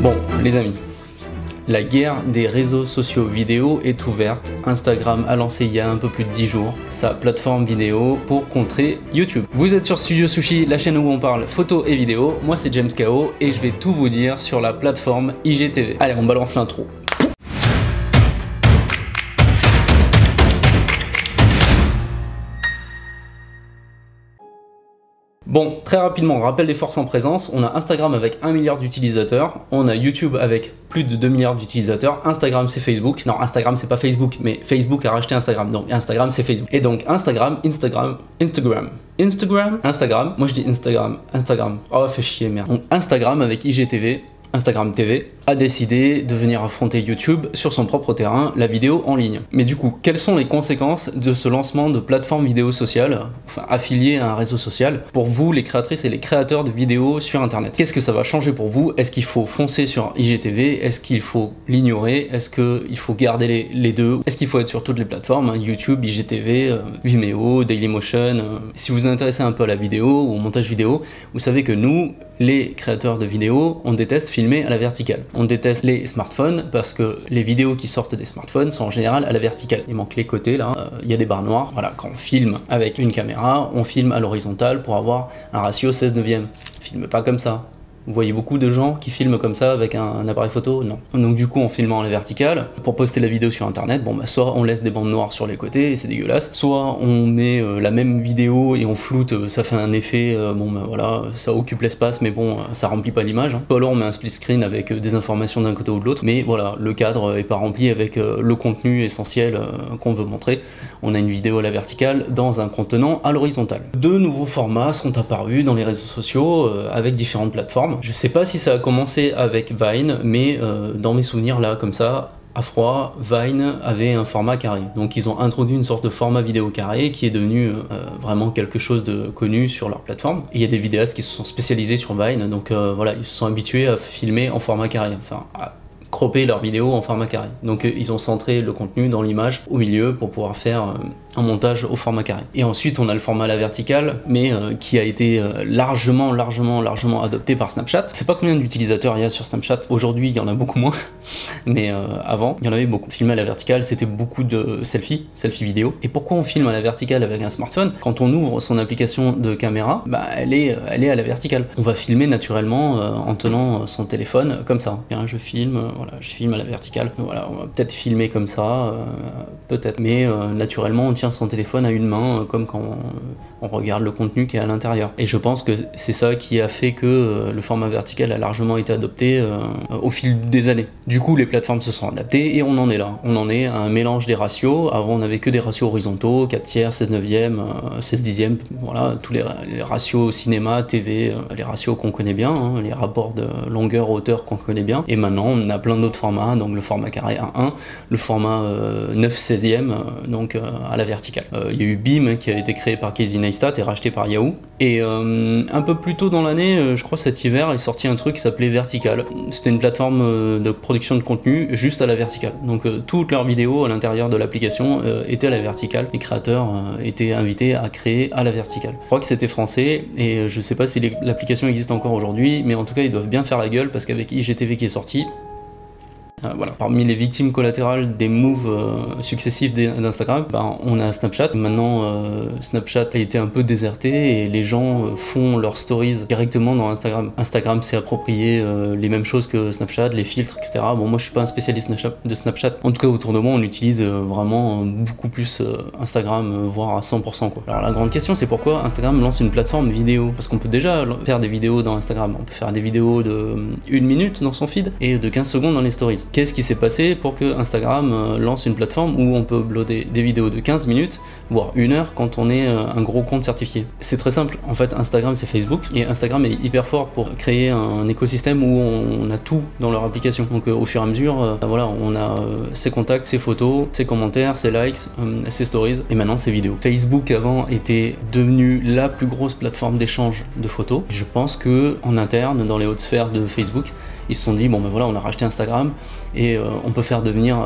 Bon, les amis, la guerre des réseaux sociaux vidéo est ouverte. Instagram a lancé il y a un peu plus de 10 jours sa plateforme vidéo pour contrer YouTube. Vous êtes sur Studio Sushi, la chaîne où on parle photo et vidéo. Moi c'est James Kao et je vais tout vous dire sur la plateforme IGTV. Allez, on balance l'intro. Bon, très rapidement, rappel des forces en présence, on a Instagram avec 1 milliard d'utilisateurs, on a YouTube avec plus de 2 milliards d'utilisateurs, Instagram c'est Facebook, non Instagram c'est pas Facebook, mais Facebook a racheté Instagram, donc Instagram c'est Facebook. Et donc Instagram, moi je dis Instagram, oh fait chier merde. Donc Instagram avec IGTV, Instagram TV, a décidé de venir affronter YouTube sur son propre terrain, la vidéo en ligne. Mais du coup, quelles sont les conséquences de ce lancement de plateforme vidéo sociale, enfin affiliée à un réseau social, pour vous les créatrices et les créateurs de vidéos sur internet? Qu'est-ce que ça va changer pour vous? Est-ce qu'il faut foncer sur IGTV? Est-ce qu'il faut l'ignorer? Est-ce qu'il faut garder les deux? Est-ce qu'il faut être sur toutes les plateformes, hein, YouTube, IGTV, Vimeo, Dailymotion? Si vous vous intéressez un peu à la vidéo ou au montage vidéo, vous savez que nous, les créateurs de vidéos, on déteste filmer à la verticale. On déteste les smartphones parce que les vidéos qui sortent des smartphones sont en général à la verticale. Il manque les côtés là, il y a des barres noires. Voilà, quand on filme avec une caméra, on filme à l'horizontale pour avoir un ratio 16/9. On filme pas comme ça. Vous voyez beaucoup de gens qui filment comme ça avec un appareil photo? Non. Donc du coup, en filmant à la verticale, pour poster la vidéo sur internet, bon bah soit on laisse des bandes noires sur les côtés et c'est dégueulasse, soit on met la même vidéo et on floute, ça fait un effet, bon bah voilà, ça occupe l'espace mais bon, ça remplit pas l'image. Hein. Soit alors on met un split screen avec des informations d'un côté ou de l'autre, mais voilà, le cadre est pas rempli avec le contenu essentiel qu'on veut montrer. On a une vidéo à la verticale dans un contenant à l'horizontale. Deux nouveaux formats sont apparus dans les réseaux sociaux avec différentes plateformes. Je sais pas si ça a commencé avec Vine, mais dans mes souvenirs là, comme ça, à froid, Vine avait un format carré. Donc ils ont introduit une sorte de format vidéo carré qui est devenu vraiment quelque chose de connu sur leur plateforme. Et il y a des vidéastes qui se sont spécialisés sur Vine, donc voilà, ils se sont habitués à filmer en format carré, enfin à cropper leurs vidéos en format carré. Donc ils ont centré le contenu dans l'image au milieu pour pouvoir faire un montage au format carré. Et ensuite on a le format à la verticale, mais qui a été largement adopté par Snapchat. Je sais pas combien d'utilisateurs il y a sur Snapchat, aujourd'hui il y en a beaucoup moins, mais avant il y en avait beaucoup. Filmer à la verticale, c'était beaucoup de selfies vidéo. Et pourquoi on filme à la verticale avec un smartphone? Quand on ouvre son application de caméra, bah, elle est à la verticale. On va filmer naturellement en tenant son téléphone comme ça. Bien, je filme, voilà, je filme à la verticale. Voilà, on va peut-être filmer comme ça, peut-être, mais naturellement on tient son téléphone à une main, comme quand on regarde le contenu qui est à l'intérieur. Et je pense que c'est ça qui a fait que le format vertical a largement été adopté au fil des années. Du coup, les plateformes se sont adaptées et on en est là. On en est à un mélange des ratios. Avant, on n'avait que des ratios horizontaux, 4/3, 16/9, 16/10, voilà, tous les ratios cinéma, TV, les ratios qu'on connaît bien, hein, les rapports de longueur-hauteur qu'on connaît bien. Et maintenant, on a plein d'autres formats, donc le format carré à 1, le format 9/16, donc à la verticale. Il y a eu Beam qui a été créé par Casey Neistat et racheté par Yahoo. Et un peu plus tôt dans l'année, je crois cet hiver, est sorti un truc qui s'appelait Vertical. C'était une plateforme de production de contenu juste à la verticale. Donc toutes leurs vidéos à l'intérieur de l'application étaient à la verticale. Les créateurs étaient invités à créer à la verticale. Je crois que c'était français et je sais pas si l'application existe encore aujourd'hui, mais en tout cas ils doivent bien faire la gueule parce qu'avec IGTV qui est sorti, voilà. Parmi les victimes collatérales des moves successifs d'Instagram, ben, on a Snapchat. Maintenant, Snapchat a été un peu déserté et les gens font leurs stories directement dans Instagram. Instagram s'est approprié les mêmes choses que Snapchat, les filtres, etc. Bon, moi je suis pas un spécialiste de Snapchat. En tout cas, autour de moi, on utilise vraiment beaucoup plus Instagram, voire à 100%, quoi. Alors la grande question, c'est pourquoi Instagram lance une plateforme vidéo? Parce qu'on peut déjà faire des vidéos dans Instagram. On peut faire des vidéos de 1 minute dans son feed et de 15 secondes dans les stories. Qu'est-ce qui s'est passé pour que Instagram lance une plateforme où on peut uploader des vidéos de 15 minutes, voire 1 heure quand on est un gros compte certifié? C'est très simple, en fait Instagram c'est Facebook et Instagram est hyper fort pour créer un écosystème où on a tout dans leur application. Donc au fur et à mesure, voilà, on a ses contacts, ses photos, ses commentaires, ses likes, ses stories et maintenant ses vidéos. Facebook avant était devenu la plus grosse plateforme d'échange de photos. Je pense que en interne, dans les hautes sphères de Facebook, Ils se sont dit bon ben voilà, on a racheté Instagram et on peut faire devenir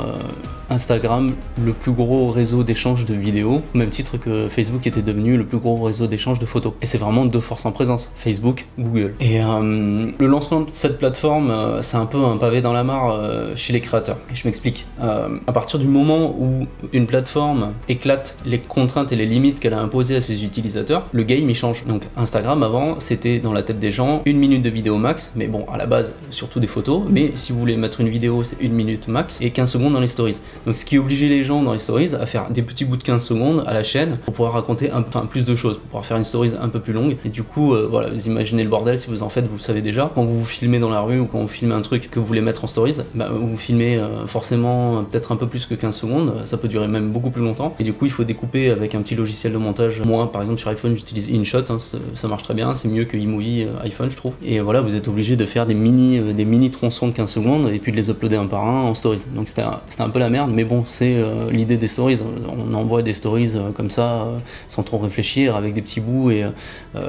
Instagram le plus gros réseau d'échange de vidéos, au même titre que Facebook était devenu le plus gros réseau d'échange de photos. Et c'est vraiment deux forces en présence, Facebook, Google. Et le lancement de cette plateforme, c'est un peu un pavé dans la mare chez les créateurs. Et je m'explique. À partir du moment où une plateforme éclate les contraintes et les limites qu'elle a imposées à ses utilisateurs, le game il change. Donc Instagram avant, c'était dans la tête des gens 1 minute de vidéo max, mais bon, à la base, surtout des photos. Mais si vous voulez mettre une vidéo, c'est 1 minute max et 15 secondes dans les stories. Donc ce qui obligeait les gens dans les stories à faire des petits bouts de 15 secondes à la chaîne pour pouvoir raconter plus de choses, pour pouvoir faire une stories un peu plus longue. Et du coup, voilà, vous imaginez le bordel, si vous en faites, vous le savez déjà. Quand vous vous filmez dans la rue ou quand vous filmez un truc que vous voulez mettre en stories, bah, vous filmez forcément peut-être un peu plus que 15 secondes, ça peut durer même beaucoup plus longtemps. Et du coup, il faut découper avec un petit logiciel de montage. Moi, par exemple, sur iPhone, j'utilise InShot, hein, ça marche très bien, c'est mieux que iMovie iPhone, je trouve. Et voilà, vous êtes obligé de faire des mini tronçons de 15 secondes et puis de les uploader un par un en stories. Donc c'était un peu la merde, mais bon, c'est l'idée des stories. On envoie des stories comme ça, sans trop réfléchir, avec des petits bouts, et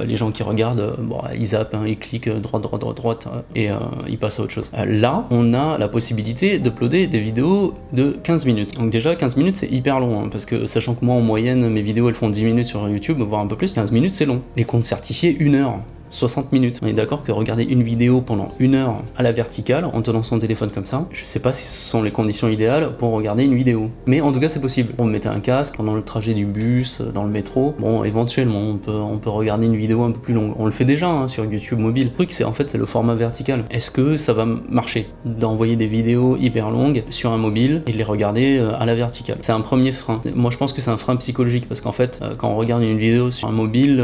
les gens qui regardent, bon, ils zappent, hein, ils cliquent droite, et ils passent à autre chose. Là, on a la possibilité d'uploader des vidéos de 15 minutes. Donc déjà, 15 minutes, c'est hyper long, hein, parce que sachant que moi, en moyenne, mes vidéos, elles font 10 minutes sur YouTube, voire un peu plus, 15 minutes, c'est long. Les comptes certifiés, 1 heure. 60 minutes. On est d'accord que regarder une vidéo pendant 1 heure à la verticale en tenant son téléphone comme ça, je sais pas si ce sont les conditions idéales pour regarder une vidéo. Mais en tout cas c'est possible. On mettait un casque pendant le trajet du bus, dans le métro. Bon, éventuellement on peut regarder une vidéo un peu plus longue. On le fait déjà hein, sur YouTube mobile. Le truc c'est en fait c'est le format vertical. Est-ce que ça va marcher d'envoyer des vidéos hyper longues sur un mobile et de les regarder à la verticale? C'est un premier frein. Moi je pense que c'est un frein psychologique parce qu'en fait quand on regarde une vidéo sur un mobile,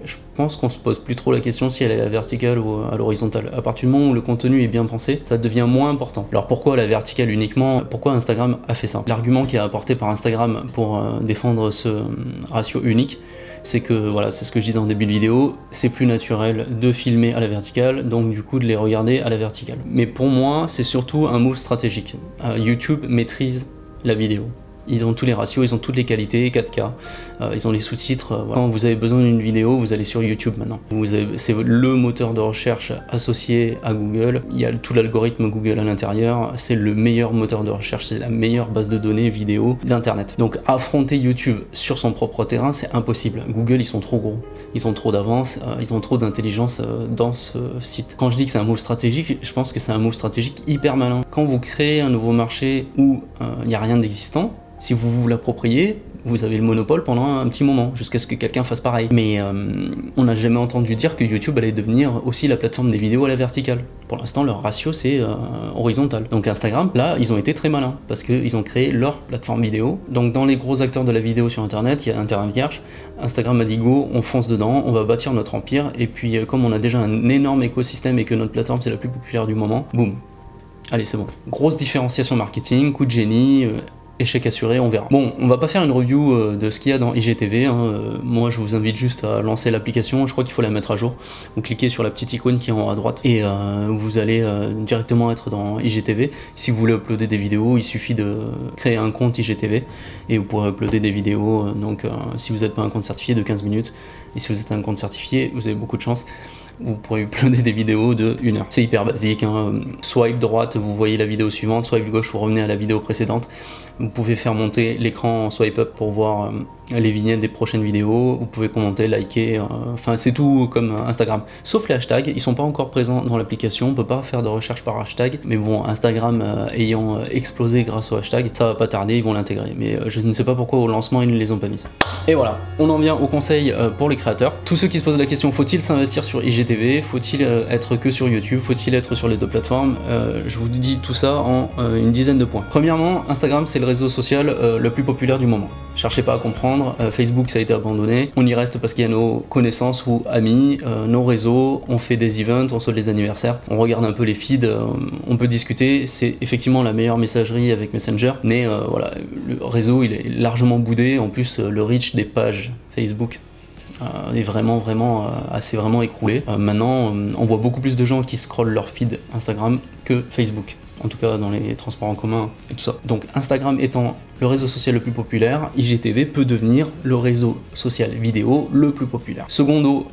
je pense qu'on se pose plus trop la question si elle est à la verticale ou à l'horizontale. À partir du moment où le contenu est bien pensé, ça devient moins important. Alors pourquoi la verticale uniquement? Pourquoi Instagram a fait ça? L'argument qui est apporté par Instagram pour défendre ce ratio unique, c'est que, voilà, c'est ce que je disais en début de vidéo, c'est plus naturel de filmer à la verticale, donc du coup de les regarder à la verticale. Mais pour moi, c'est surtout un move stratégique. YouTube maîtrise la vidéo. Ils ont tous les ratios, ils ont toutes les qualités, 4K, ils ont les sous-titres. Voilà. Quand vous avez besoin d'une vidéo, vous allez sur YouTube maintenant. C'est le moteur de recherche associé à Google. Il y a tout l'algorithme Google à l'intérieur. C'est le meilleur moteur de recherche, c'est la meilleure base de données vidéo d'Internet. Donc affronter YouTube sur son propre terrain, c'est impossible. Google, ils sont trop gros. Ils ont trop d'avance, ils ont trop d'intelligence dans ce site. Quand je dis que c'est un move stratégique, je pense que c'est un move stratégique hyper malin. Quand vous créez un nouveau marché où il n'y a rien d'existant, si vous vous l'appropriez, vous avez le monopole pendant un petit moment, jusqu'à ce que quelqu'un fasse pareil. Mais on n'a jamais entendu dire que YouTube allait devenir aussi la plateforme des vidéos à la verticale. Pour l'instant, leur ratio, c'est horizontal. Donc Instagram, là, ils ont été très malins, parce qu'ils ont créé leur plateforme vidéo. Donc dans les gros acteurs de la vidéo sur Internet, il y a un terrain vierge. Instagram a dit go, on fonce dedans, on va bâtir notre empire. Et puis comme on a déjà un énorme écosystème et que notre plateforme, c'est la plus populaire du moment, boum. Allez, c'est bon. Grosse différenciation marketing, coup de génie, échec assuré, on verra. Bon, on va pas faire une review de ce qu'il y a dans IGTV, hein. Moi je vous invite juste à lancer l'application, je crois qu'il faut la mettre à jour. Vous cliquez sur la petite icône qui est en haut à droite et vous allez directement être dans IGTV. Si vous voulez uploader des vidéos, il suffit de créer un compte IGTV et vous pourrez uploader des vidéos, donc si vous n'êtes pas un compte certifié de 15 minutes, et si vous êtes un compte certifié, vous avez beaucoup de chance. Vous pourrez uploader des vidéos de 1 heure. C'est hyper basique, hein. Swipe droite, vous voyez la vidéo suivante, swipe gauche, vous revenez à la vidéo précédente. Vous pouvez faire monter l'écran en swipe up pour voir les vignettes des prochaines vidéos, vous pouvez commenter, liker, enfin c'est tout comme Instagram. Sauf les hashtags, ils sont pas encore présents dans l'application, on peut pas faire de recherche par hashtag, mais bon, Instagram ayant explosé grâce au hashtag, ça va pas tarder, ils vont l'intégrer, mais je ne sais pas pourquoi au lancement ils ne les ont pas mis. Et voilà, on en vient au conseil pour les créateurs. Tous ceux qui se posent la question, faut-il s'investir sur IGTV, faut-il être que sur YouTube, faut-il être sur les deux plateformes, je vous dis tout ça en une dizaine de points. Premièrement, Instagram c'est le réseau social le plus populaire du moment. Cherchez pas à comprendre, Facebook ça a été abandonné, on y reste parce qu'il y a nos connaissances ou amis, nos réseaux, on fait des events, on saute les anniversaires, on regarde un peu les feeds, on peut discuter, c'est effectivement la meilleure messagerie avec Messenger, mais voilà, le réseau il est largement boudé, en plus le reach des pages Facebook est vraiment écroulé. Maintenant on voit beaucoup plus de gens qui scrollent leur feed Instagram que Facebook, en tout cas dans les transports en commun et tout ça. Donc Instagram étant le réseau social le plus populaire, IGTV peut devenir le réseau social vidéo le plus populaire. Secondo,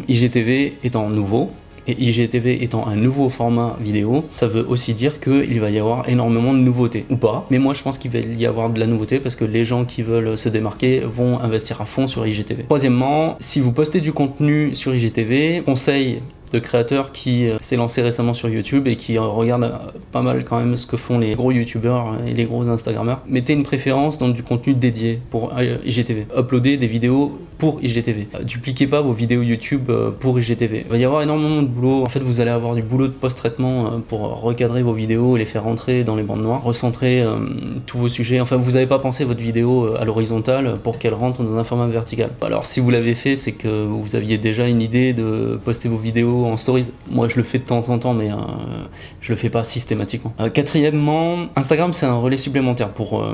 IGTV étant nouveau, et IGTV étant un nouveau format vidéo, ça veut aussi dire qu'il va y avoir énormément de nouveautés, ou pas. Mais moi je pense qu'il va y avoir de la nouveauté parce que les gens qui veulent se démarquer vont investir à fond sur IGTV. Troisièmement, si vous postez du contenu sur IGTV, conseil de créateurs qui s'est lancé récemment sur YouTube et qui regarde pas mal quand même ce que font les gros youtubeurs et les gros instagrammeurs. Mettez une préférence dans du contenu dédié pour IGTV. Uploadez des vidéos pour IGTV. Dupliquez pas vos vidéos YouTube pour IGTV. Il va y avoir énormément de boulot. En fait, vous allez avoir du boulot de post-traitement pour recadrer vos vidéos et les faire rentrer dans les bandes noires, recentrer tous vos sujets. Enfin, vous n'avez pas pensé votre vidéo à l'horizontale pour qu'elle rentre dans un format vertical. Alors, si vous l'avez fait, c'est que vous aviez déjà une idée de poster vos vidéos en stories. Moi je le fais de temps en temps, mais je le fais pas systématiquement. Quatrièmement, Instagram c'est un relais supplémentaire pour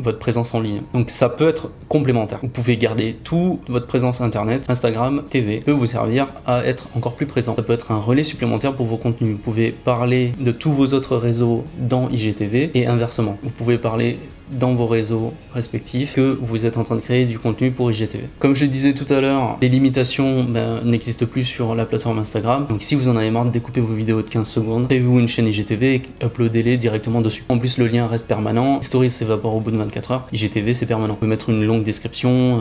votre présence en ligne, donc ça peut être complémentaire. Vous pouvez garder toute votre présence internet. Instagram TV peut vous servir à être encore plus présent. Ça peut être un relais supplémentaire pour vos contenus. Vous pouvez parler de tous vos autres réseaux dans IGTV et inversement. Vous pouvez parler dans vos réseaux respectifs que vous êtes en train de créer du contenu pour IGTV. Comme je le disais tout à l'heure, les limitations n'existent plus sur la plateforme Instagram. Donc si vous en avez marre de découper vos vidéos de 15 secondes, créez-vous une chaîne IGTV et uploadez-les directement dessus. En plus, le lien reste permanent. Stories s'évapore au bout de 24 heures. IGTV, c'est permanent. Vous pouvez mettre une longue description.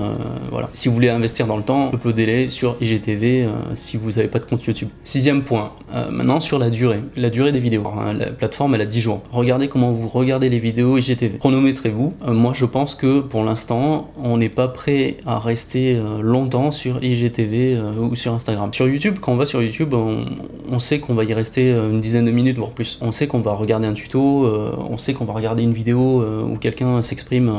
Voilà. Si vous voulez investir dans le temps, uploadez-les sur IGTV si vous n'avez pas de compte YouTube. Sixième point, maintenant sur la durée des vidéos. La plateforme, elle a 10 jours. Regardez comment vous regardez les vidéos IGTV. Chronométrez-vous. Moi, je pense que pour l'instant, on n'est pas prêt à rester longtemps sur IGTV ou sur Instagram. Sur YouTube, quand on va sur YouTube, on sait qu'on va y rester une dizaine de minutes, voire plus. On sait qu'on va regarder un tuto, on sait qu'on va regarder une vidéo où quelqu'un s'exprime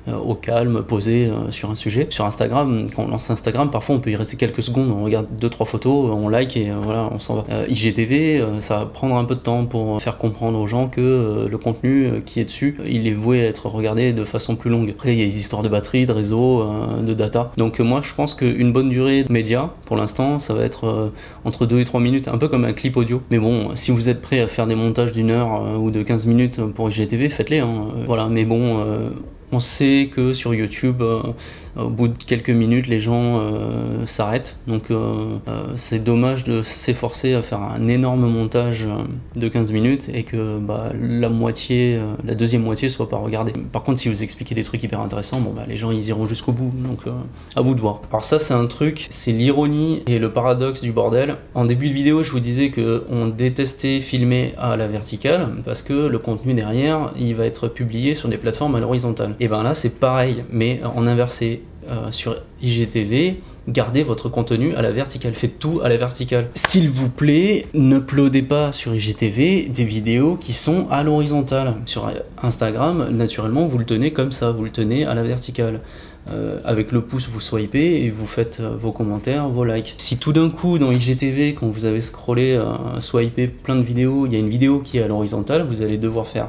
au calme, posé sur un sujet. Sur Instagram, quand on lance Instagram, parfois on peut y rester quelques secondes, on regarde 2-3 photos, on like et voilà, on s'en va. IGTV, ça va prendre un peu de temps pour faire comprendre aux gens que le contenu qui est dessus, il est voué à être regardé de façon plus longue. Après, il y a des histoires de batterie, de réseau, de data. Donc moi, je pense qu'une bonne durée de média, pour l'instant, ça va être entre 2 et 3 minutes, un peu comme un clip audio. Mais bon, si vous êtes prêt à faire des montages d'1 heure ou de 15 minutes pour IGTV, faites-les. Hein. Voilà, mais bon... on sait que sur YouTube, au bout de quelques minutes, les gens s'arrêtent. Donc c'est dommage de s'efforcer à faire un énorme montage de 15 minutes et que la deuxième moitié soit pas regardée. Par contre, si vous expliquez des trucs hyper intéressants, les gens ils iront jusqu'au bout. Donc à vous de voir. Alors ça, c'est un truc, c'est l'ironie et le paradoxe du bordel. En début de vidéo, je vous disais qu'on détestait filmer à la verticale parce que le contenu derrière, il va être publié sur des plateformes à l'horizontale. Et ben là c'est pareil mais en inversé. Sur IGTV, gardez votre contenu à la verticale, faites tout à la verticale. S'il vous plaît, n'uploadez pas sur IGTV des vidéos qui sont à l'horizontale. Sur Instagram, naturellement, vous le tenez comme ça, vous le tenez à la verticale. Avec le pouce, vous swipez et vous faites vos commentaires, vos likes. Si tout d'un coup, dans IGTV, quand vous avez scrollé, swipé plein de vidéos, il y a une vidéo qui est à l'horizontale, vous allez devoir faire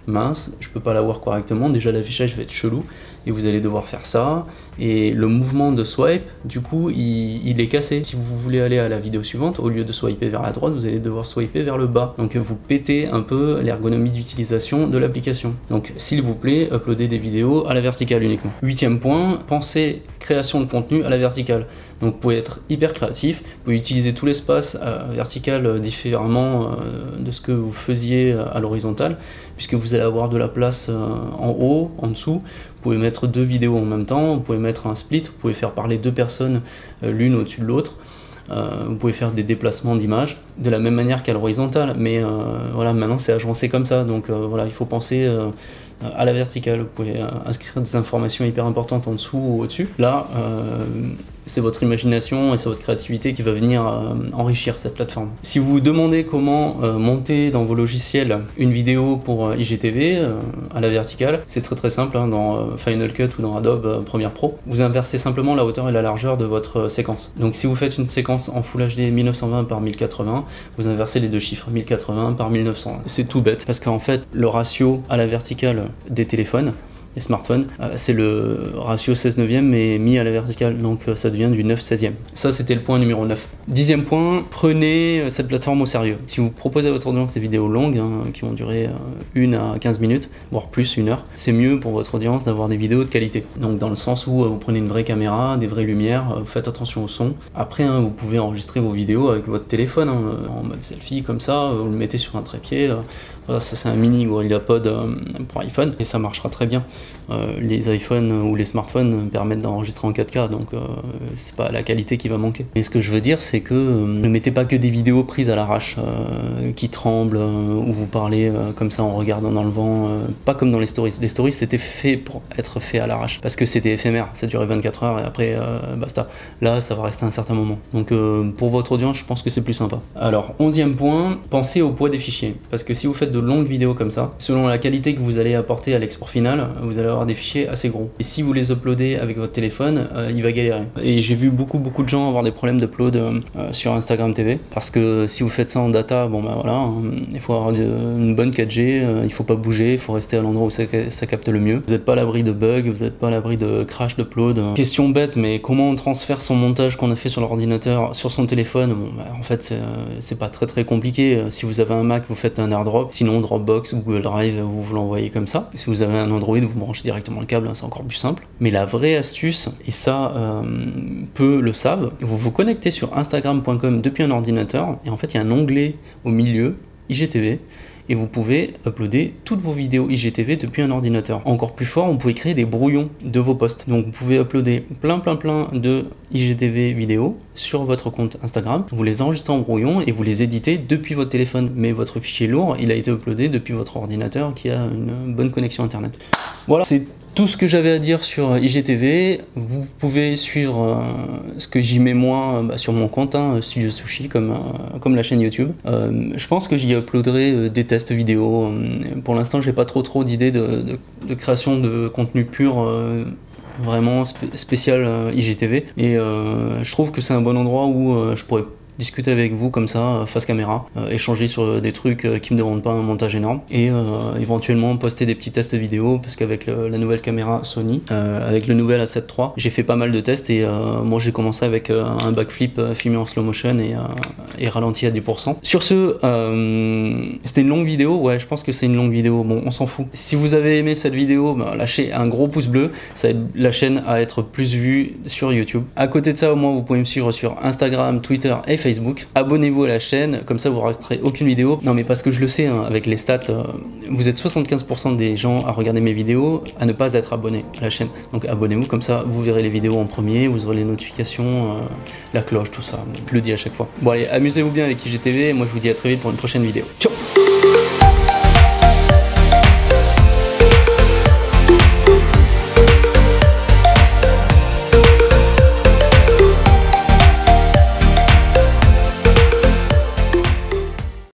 mince, je peux pas la voir correctement, déjà l'affichage va être chelou et vous allez devoir faire ça et le mouvement de swipe du coup il est cassé. Si vous voulez aller à la vidéo suivante, au lieu de swiper vers la droite, vous allez devoir swiper vers le bas, donc vous pétez un peu l'ergonomie d'utilisation de l'application. Donc s'il vous plaît, uploadez des vidéos à la verticale uniquement. 8e point, pensez création de contenu à la verticale. Donc vous pouvez être hyper créatif, vous pouvez utiliser tout l'espace vertical différemment de ce que vous faisiez à l'horizontale, puisque vous allez avoir de la place en haut, en dessous. Vous pouvez mettre 2 vidéos en même temps, vous pouvez mettre un split, vous pouvez faire parler 2 personnes l'une au-dessus de l'autre. Vous pouvez faire des déplacements d'images de la même manière qu'à l'horizontale, mais voilà, maintenant c'est agencé comme ça, donc voilà, il faut penser à la verticale. Vous pouvez inscrire des informations hyper importantes en dessous ou au-dessus. Là, c'est votre imagination et c'est votre créativité qui va venir enrichir cette plateforme. Si vous vous demandez comment monter dans vos logiciels une vidéo pour IGTV à la verticale, c'est très simple, hein, dans Final Cut ou dans Adobe Premiere Pro. Vous inversez simplement la hauteur et la largeur de votre séquence. Donc si vous faites une séquence en Full HD 1920 par 1080, vous inversez les 2 chiffres, 1080 par 1920. C'est tout bête, parce qu'en fait, le ratio à la verticale des téléphones, les smartphones, c'est le ratio 16/9 mais mis à la verticale, donc ça devient du 9/16. Ça c'était le point numéro 9. 10e point, prenez cette plateforme au sérieux. Si vous proposez à votre audience des vidéos longues, qui vont durer 1 à 15 minutes, voire plus, 1 heure, c'est mieux pour votre audience d'avoir des vidéos de qualité. Donc dans le sens où vous prenez une vraie caméra, des vraies lumières, vous faites attention au son. Après, vous pouvez enregistrer vos vidéos avec votre téléphone, en mode selfie comme ça, vous le mettez sur un trépied. Voilà, ça c'est un mini GorillaPod pour iPhone et ça marchera très bien. Les iPhones ou les smartphones permettent d'enregistrer en 4K, donc c'est pas la qualité qui va manquer. Et ce que je veux dire, c'est que ne mettez pas que des vidéos prises à l'arrache, qui tremblent, où vous parlez comme ça en regardant dans le vent, pas comme dans les stories. Les stories c'était fait pour être fait à l'arrache, parce que c'était éphémère, ça durait 24 heures et après basta. Là ça va rester un certain moment. Donc pour votre audience, je pense que c'est plus sympa. Alors 11e point, pensez au poids des fichiers, parce que si vous faites de longues vidéos comme ça, selon la qualité que vous allez apporter à l'export final, vous allez avoir des fichiers assez gros. Et si vous les uploadez avec votre téléphone, il va galérer. Et j'ai vu beaucoup de gens avoir des problèmes d'upload sur Instagram TV, parce que si vous faites ça en data, bon bah voilà, il faut avoir une bonne 4G, il faut pas bouger, il faut rester à l'endroit où ça capte le mieux. Vous n'êtes pas à l'abri de bugs, vous n'êtes pas à l'abri de crash d'upload. Question bête, mais comment on transfère son montage qu'on a fait sur l'ordinateur sur son téléphone? Bon bah en fait c'est pas très compliqué. Si vous avez un Mac, vous faites un AirDrop, sinon Dropbox, Google Drive, vous l'envoyez comme ça. Si vous avez un Android, vous branchez directement le câble, c'est encore plus simple. Mais la vraie astuce, et ça peu le savent, vous vous connectez sur Instagram.com depuis un ordinateur, et en fait il y a un onglet au milieu, IGTV, et vous pouvez uploader toutes vos vidéos IGTV depuis un ordinateur. Encore plus fort, vous pouvez créer des brouillons de vos posts. Donc vous pouvez uploader plein de IGTV vidéos sur votre compte Instagram, vous les enregistrez en brouillon et vous les éditez depuis votre téléphone. Mais votre fichier lourd, il a été uploadé depuis votre ordinateur qui a une bonne connexion internet. Voilà, c'est tout ce que j'avais à dire sur IGTV. Vous pouvez suivre ce que j'y mets moi sur mon compte, Studio Sushi, comme la chaîne YouTube. Je pense que j'y uploaderai des tests vidéo. Pour l'instant, j'ai pas trop d'idées de création de contenu pur, vraiment spécial IGTV. Et je trouve que c'est un bon endroit où je pourrais discuter avec vous comme ça, face caméra, échanger sur des trucs qui me demandent pas un montage énorme, et éventuellement poster des petits tests vidéo, parce qu'avec la nouvelle caméra Sony, avec le nouvel A7 III, j'ai fait pas mal de tests, et moi j'ai commencé avec un backflip filmé en slow motion et ralenti à 10%. Sur ce, c'était une longue vidéo, ouais, je pense que c'est une longue vidéo, bon, on s'en fout. Si vous avez aimé cette vidéo, lâchez un gros pouce bleu, ça aide la chaîne à être plus vue sur YouTube. À côté de ça, au moins, vous pouvez me suivre sur Instagram, Twitter et Facebook. Abonnez-vous à la chaîne, comme ça vous raterez aucune vidéo. Non mais parce que je le sais, avec les stats, vous êtes 75% des gens à regarder mes vidéos à ne pas être abonnés à la chaîne. Donc abonnez-vous, comme ça vous verrez les vidéos en premier, vous aurez les notifications, la cloche, tout ça. Je le dis à chaque fois. Bon allez, amusez-vous bien avec IGTV, moi je vous dis à très vite pour une prochaine vidéo. Ciao.